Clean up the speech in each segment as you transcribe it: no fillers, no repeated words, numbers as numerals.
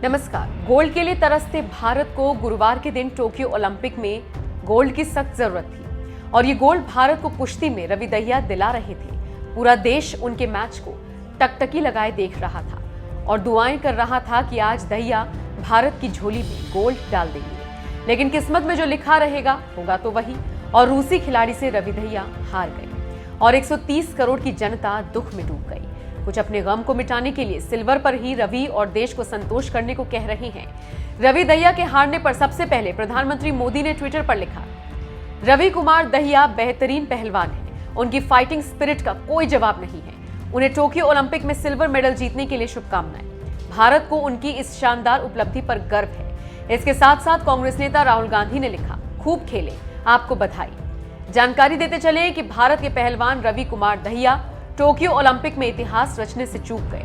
नमस्कार। गोल्ड के लिए तरसते भारत को गुरुवार के दिन टोक्यो ओलंपिक में गोल्ड की सख्त जरूरत थी और ये गोल्ड भारत को कुश्ती में रवि दहिया दिला रहे थे। पूरा देश उनके मैच को टकटकी लगाए देख रहा था और दुआएं कर रहा था कि आज दहिया भारत की झोली में गोल्ड डाल देंगे। लेकिन किस्मत में जो लिखा रहेगा होगा तो वही, और रूसी खिलाड़ी से रवि दहिया हार गए और 130 करोड़ की जनता दुख में डूब गई। कुछ अपने गम को मिटाने के लिए सिल्वर पर ही रवि और देश को संतोष करने को कह रहे हैं। रवि दहिया के हारने पर सबसे पहले प्रधानमंत्री मोदी ने ट्विटर पर लिखा, रवि कुमार दहिया बेहतरीन पहलवान हैं, उनकी फाइटिंग स्पिरिट का कोई जवाब नहीं है। उन्हें टोक्यो ओलंपिक में सिल्वर मेडल जीतने के लिए शुभकामनाएं। भारत को उनकी इस शानदार उपलब्धि पर गर्व है। इसके साथ साथ कांग्रेस नेता राहुल गांधी ने लिखा, खूब खेले, आपको बधाई। जानकारी देते चले कि भारत के पहलवान रवि कुमार दहिया टोक्यो ओलंपिक में इतिहास रचने से चूक गए।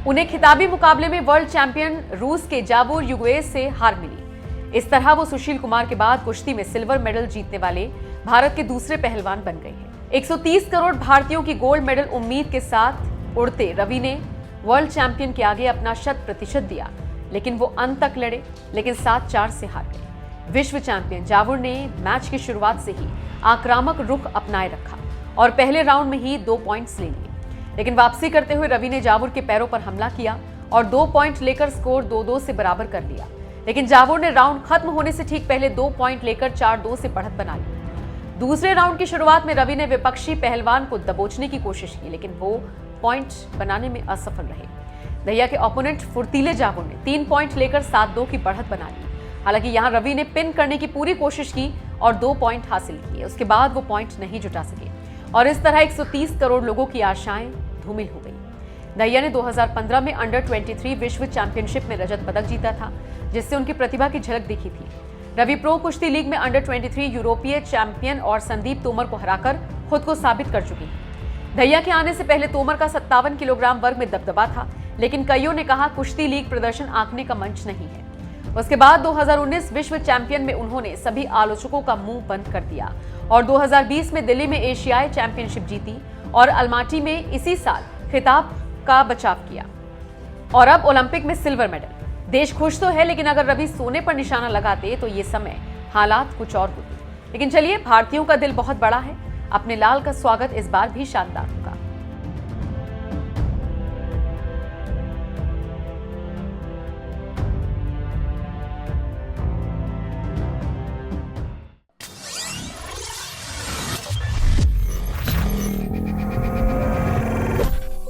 उन्हें खिताबी मुकाबले में वर्ल्ड चैंपियन रूस के जाबोर युगुएज से हार मिली। इस तरह वो सुशील कुमार के बाद कुश्ती में सिल्वर मेडल जीतने वाले भारत के दूसरे पहलवान बन गए हैं। 130 करोड़ भारतीयों की गोल्ड मेडल उम्मीद के साथ उड़ते रवि ने वर्ल्ड चैंपियन के आगे अपना 100% दिया, लेकिन वो अंत तक लड़े, लेकिन 7-4 से हार गए। विश्व चैंपियन जाबोर ने मैच की शुरुआत से ही आक्रामक रुख अपनाए रखा और पहले राउंड में ही 2 पॉइंट्स ले लिए, लेकिन वापसी करते हुए रवि ने जाबोर के पैरों पर हमला किया और 2 पॉइंट लेकर स्कोर 2-2 से बराबर कर लिया। लेकिन जाबोर ने राउंड खत्म होने से ठीक पहले 2 पॉइंट लेकर 4-2 से बढ़त बना ली। दूसरे राउंड की शुरुआत में रवि ने विपक्षी पहलवान को दबोचने की कोशिश की, लेकिन वो पॉइंट बनाने में असफल रहे। दहिया के ओपोनेंट फुर्तीले जाबोर ने 3 पॉइंट लेकर 7-2 की बढ़त बना ली। हालांकि यहां रवि ने पिन करने की पूरी कोशिश की और 2 पॉइंट हासिल किए। उसके बाद वो पॉइंट नहीं जुटा सके और इस तरह 130 करोड़ लोगों की आशाएं धूमिल हो गई। दहिया ने 2015 में अंडर 23 विश्व चैंपियनशिप में रजत पदक जीता था, जिससे उनकी प्रतिभा की झलक दिखी थी। रवि प्रो कुश्ती लीग में अंडर 23 यूरोपीय चैंपियन और संदीप तोमर को हराकर खुद को साबित कर चुके हैं। दहिया के आने से पहले तोमर का 57 किलोग्राम वर्ग में दबदबा था, लेकिन कईयों ने कहा कुश्ती लीग प्रदर्शन आंकने का मंच नहीं है। उसके बाद 2019 विश्व चैंपियन में उन्होंने सभी आलोचकों का मुंह बंद कर दिया और 2020 में दिल्ली में एशियाई चैंपियनशिप जीती और अलमाटी में इसी साल खिताब का बचाव किया और अब ओलंपिक में सिल्वर मेडल। देश खुश तो है, लेकिन अगर रवि सोने पर निशाना लगाते तो ये समय हालात कुछ और होते। लेकिन चलिए, भारतीयों का दिल बहुत बड़ा है, अपने लाल का स्वागत इस बार भी शानदार होगा।